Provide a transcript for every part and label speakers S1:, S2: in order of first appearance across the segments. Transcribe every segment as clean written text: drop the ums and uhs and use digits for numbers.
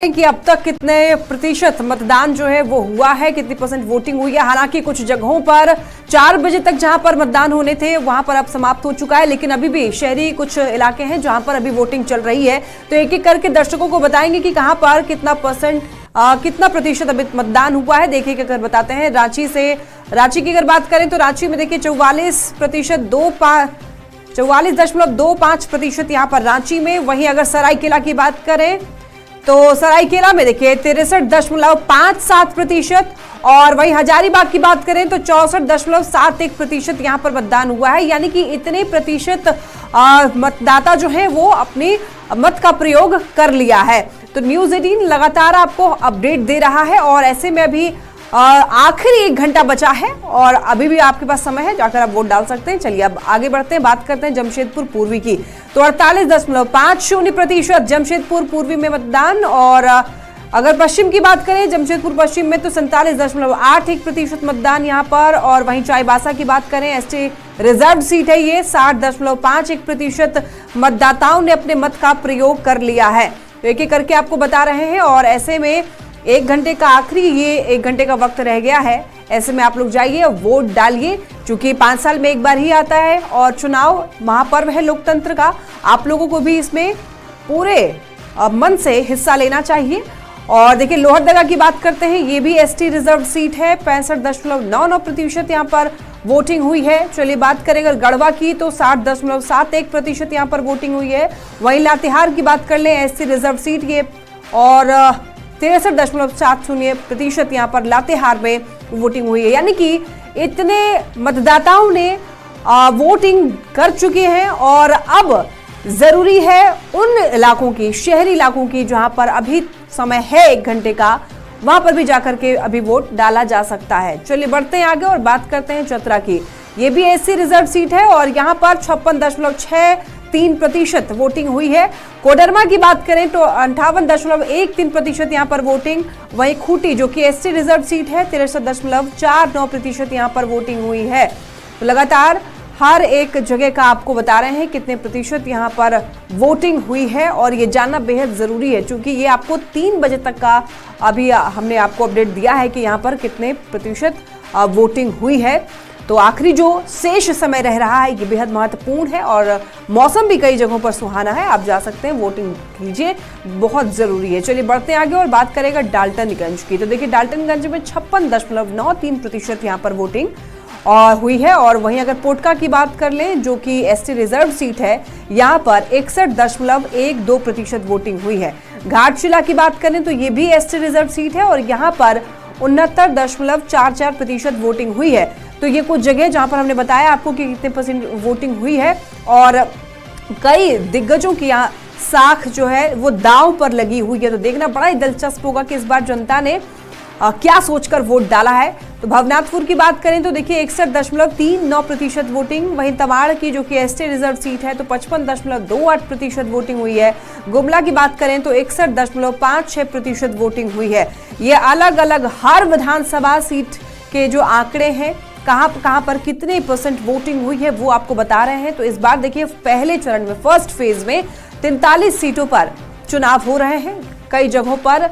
S1: कि अब तक कितने प्रतिशत मतदान जो है वो हुआ है, कितनी परसेंट वोटिंग हुई है। हालांकि कुछ जगहों पर 4 बजे तक जहां पर मतदान होने थे वहां पर अब समाप्त हो चुका है, लेकिन अभी भी शहरी कुछ इलाके हैं जहां पर अभी वोटिंग चल रही है। तो एक एक करके दर्शकों को बताएंगे कि कहां पर कितना प्रतिशत अभी मतदान हुआ है। देखिए अगर बताते हैं रांची की अगर बात करें तो रांची में देखिए 44.25% यहाँ पर रांची में। वहीं अगर सरायकेला की बात करें तो सरायकेला में देखिए 63.57% और वहीं हजारीबाग की बात करें तो 64.71% यहाँ पर मतदान हुआ है। यानी कि इतने प्रतिशत मतदाता जो है वो अपने मत का प्रयोग कर लिया है। तो न्यूज़ 18 लगातार आपको अपडेट दे रहा है और ऐसे में अभी आखिरी 1 घंटा बचा है और अभी भी आपके पास समय है, जाकर आप वोट डाल सकते हैं। चलिए अब आगे बढ़ते हैं, बात करते हैं जमशेदपुर पूर्वी की। तो 48.50% जमशेदपुर पूर्वी में मतदान। और अगर पश्चिम की बात करें जमशेदपुर पश्चिम में तो 47.81% मतदान यहाँ पर। और वहीं चाईबासा की बात करें एसटी रिजर्व सीट है ये, 60.51% मतदाताओं ने अपने मत का प्रयोग कर लिया है। तो एक एक करके आपको बता रहे हैं और ऐसे में 1 घंटे का ये 1 घंटे का वक्त रह गया है। ऐसे में आप लोग जाइए वोट डालिए, क्योंकि 5 साल में एक बार ही आता है और चुनाव महापर्व है लोकतंत्र का। आप लोगों को भी इसमें पूरे मन से हिस्सा लेना चाहिए। और देखिए लोहरदगा की बात करते हैं, ये भी एसटी रिजर्व सीट है, 65.99% यहाँ पर वोटिंग हुई है। चलिए बात करें अगर गढ़वा की तो 60.71% यहाँ पर वोटिंग हुई है। वहीं लातेहार की बात कर लें एसटी रिजर्व सीट ये, और 63.70% यहाँ पर लातेहार में वोटिंग हुई है। यानी कि इतने मतदाताओं ने वोटिंग कर चुके हैं और अब जरूरी है उन इलाकों की, शहरी इलाकों की जहां पर अभी समय है 1 घंटे का, वहां पर भी जाकर के अभी वोट डाला जा सकता है। चलिए बढ़ते हैं आगे और बात करते हैं चतरा की। ये भी एससी रिजर्व सीट है और यहाँ पर 56.63% वोटिंग हुई है। कोडरमा की बात करें तो 58.13% यहाँ पर वोटिंग। वहीं खूंटी जो कि एसटी रिजर्व सीट है 63.49% यहाँ पर वोटिंग हुई है। तो लगातार हर एक जगह का आपको बता रहे हैं कितने प्रतिशत यहाँ पर वोटिंग हुई है और ये जानना बेहद जरूरी है, क्योंकि ये आपको 3 बजे तक का अभी हमने आपको अपडेट दिया है कि यहाँ पर कितने प्रतिशत वोटिंग हुई है। तो आखिरी जो शेष समय रह रहा है ये बेहद महत्वपूर्ण है और मौसम भी कई जगहों पर सुहाना है। आप जा सकते हैं, वोटिंग कीजिए, बहुत जरूरी है। चलिए बढ़ते हैं आगे और बात करेगा डाल्टनगंज की। तो देखिए डाल्टनगंज में 56.93% यहाँ पर वोटिंग हुई है। और वहीं अगर पोटका की बात कर लें जो कि एसटी रिजर्व सीट है, यहाँ पर 61.12% वोटिंग हुई है। घाटशिला की बात करें तो ये भी एसटी रिजर्व सीट है और यहाँ पर 69.44% वोटिंग हुई है। तो ये कुछ जगह जहां पर हमने बताया आपको कि कितने परसेंट वोटिंग हुई है और कई दिग्गजों की यहाँ साख जो है वो दांव पर लगी हुई है। तो देखना बड़ा ही दिलचस्प होगा कि इस बार जनता ने क्या सोचकर वोट डाला है। तो भवनाथपुर की बात करें तो देखिए 61.39% वोटिंग। वहीं तमाड़ की जो कि एसटी रिजर्व सीट है तो 55.28% वोटिंग हुई है। गुमला की बात करें तो 61.56% वोटिंग हुई है। ये अलग अलग हर विधानसभा सीट के जो आंकड़े हैं कहां पर कितने परसेंट वोटिंग हुई है वो आपको बता रहे हैं। तो इस बार देखिए पहले चरण में फर्स्ट फेज में 43 सीटों पर चुनाव हो रहे हैं। कई जगहों पर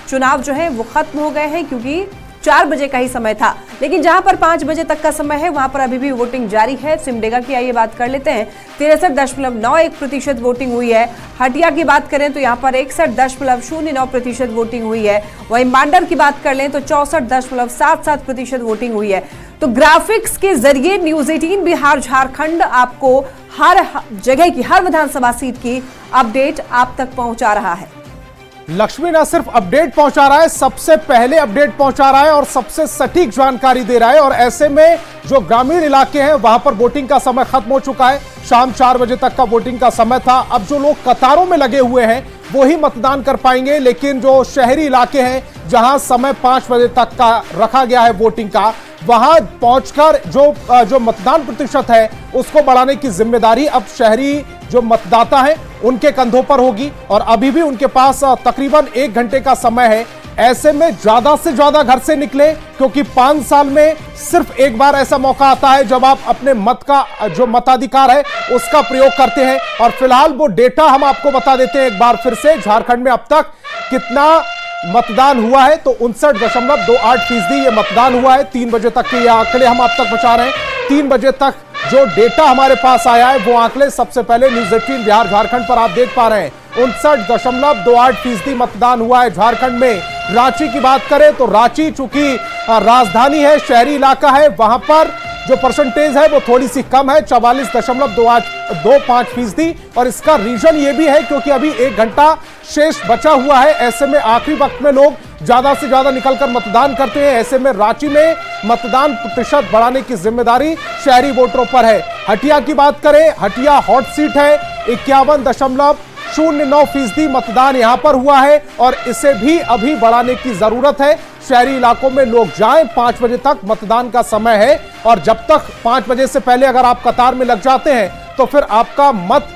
S1: चुनाव जो है वो खत्म हो गए हैं क्योंकि 4 बजे का ही समय था, लेकिन जहां पर 5 बजे तक का समय है वहां पर अभी भी वोटिंग जारी है। सिमडेगा की आइए बात कर लेते हैं, 63.91% वोटिंग हुई है। हटिया की बात करें तो यहाँ पर 61.09% वोटिंग हुई है। वहीं मांडर की बात कर लें तो 64.77% वोटिंग हुई है। तो ग्राफिक्स के जरिए न्यूज़ 18 बिहार झारखंड आपको हर जगह की, हर विधानसभा सीट की अपडेट आप तक पहुंचा रहा है।
S2: लक्ष्मी न सिर्फ अपडेट पहुंचा रहा है, सबसे पहले अपडेट पहुंचा रहा है और सबसे सटीक जानकारी दे रहा है। और ऐसे में जो ग्रामीण इलाके हैं वहां पर वोटिंग का समय खत्म हो चुका है। शाम 4 बजे तक का वोटिंग का समय था। अब जो लोग कतारों में लगे हुए हैं वो ही मतदान कर पाएंगे, लेकिन जो शहरी इलाके हैं जहां समय 5 बजे तक का रखा गया है वोटिंग का, वहां पहुंचकर जो मतदान प्रतिशत है उसको बढ़ाने की जिम्मेदारी अब शहरी जो मतदाता हैं उनके कंधों पर होगी। और अभी भी उनके पास तकरीबन 1 घंटे का समय है ऐसे में ज्यादा से ज्यादा घर से निकले, क्योंकि 5 साल में सिर्फ एक बार ऐसा मौका आता है जब आप अपने मत का जो मताधिकार है उसका प्रयोग करते हैं। और फिलहाल वो डेटा हम आपको बता देते हैं एक बार फिर से। झारखंड में अब तक कितना मतदान हुआ है, तो 59.28% ये मतदान हुआ है। 3 बजे तक के ये आंकड़े हम आप तक बता रहे हैं। 3 बजे तक जो डेटा हमारे पास आया है वो आंकड़े सबसे पहले न्यूज़ 18 बिहार झारखंड पर आप देख पा रहे हैं। 59.28% मतदान हुआ है झारखंड में। रांची की बात करें तो रांची चूंकि राजधानी है, शहरी इलाका है, वहां पर जो परसेंटेज है वो थोड़ी सी कम है, 44.25%। और इसका रीजन ये भी है क्योंकि अभी 1 घंटा शेष बचा हुआ है। ऐसे में आखिरी वक्त में लोग ज्यादा से ज्यादा निकलकर मतदान करते हैं। ऐसे में रांची में मतदान प्रतिशत बढ़ाने की जिम्मेदारी शहरी वोटरों पर है। हटिया की बात करें, हटिया हॉट सीट है, 51.09% मतदान यहां पर हुआ है और इसे भी अभी बढ़ाने की जरूरत है। शहरी इलाकों में लोग जाएं, 5 बजे तक मतदान का समय है और जब तक 5 बजे से पहले अगर आप कतार में लग जाते हैं तो फिर आपका मत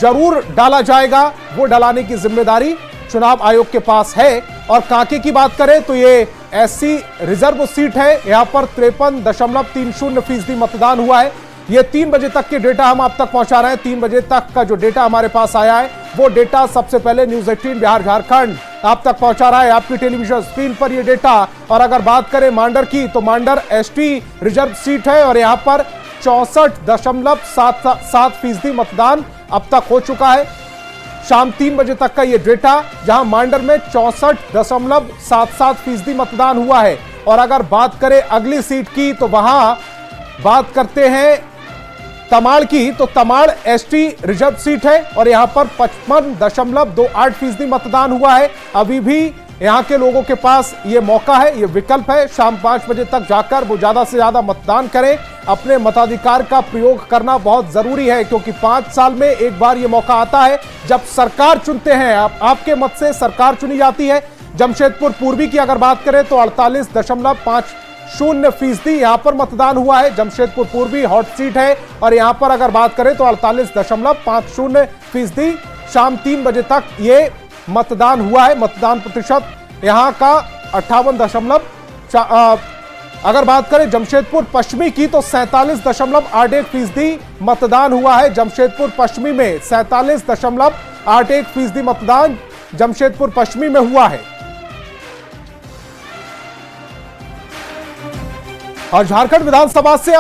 S2: जरूर डाला जाएगा। वो डलाने की जिम्मेदारी चुनाव आयोग के पास है। और कांके की बात करें तो ये एससी रिजर्व सीट है, यहां पर 53.30% मतदान हुआ है। ये 3 बजे तक के डेटा हम आप तक पहुंचा रहे हैं। 3 बजे तक का जो डेटा हमारे पास आया है वो डेटा सबसे पहले न्यूज़ 18 बिहार झारखंड आप तक पहुंचा रहा है, आपकी टेलीविजन स्क्रीन पर ये डेटा। और अगर बात करें मांडर की तो मांडर एसटी रिजर्व सीट है और यहां पर 64.77% मतदान अब तक हो चुका है। शाम 3 बजे तक का ये डेटा, जहां मांडर में 64.77% मतदान हुआ है। और अगर बात करें अगली सीट की तो वहां बात करते हैं तमाड़ की, तो तमाड़ एसटी रिजर्व सीट है और यहां पर 55.28% मतदान हुआ है। अभी भी यहां के लोगों के पास ये मौका है, ये विकल्प है, शाम 5 बजे तक जाकर वो ज्यादा से ज्यादा मतदान करें। अपने मताधिकार का प्रयोग करना बहुत जरूरी है क्योंकि 5 साल में एक बार ये मौका आता है जब सरकार चुनते हैं, आपके मत से सरकार चुनी जाती है। जमशेदपुर पूर्वी की अगर बात करें तो 48.50% यहां पर मतदान हुआ है। जमशेदपुर पूर्वी हॉट सीट है और यहां पर अगर बात करें तो 48.50% शाम 3 बजे तक ये मतदान हुआ है। मतदान प्रतिशत यहां का 58 अगर बात करें जमशेदपुर पश्चिमी की तो 47.81% मतदान हुआ है। जमशेदपुर पश्चिमी में 47.81% मतदान जमशेदपुर पश्चिमी में हुआ है। और झारखंड विधानसभा से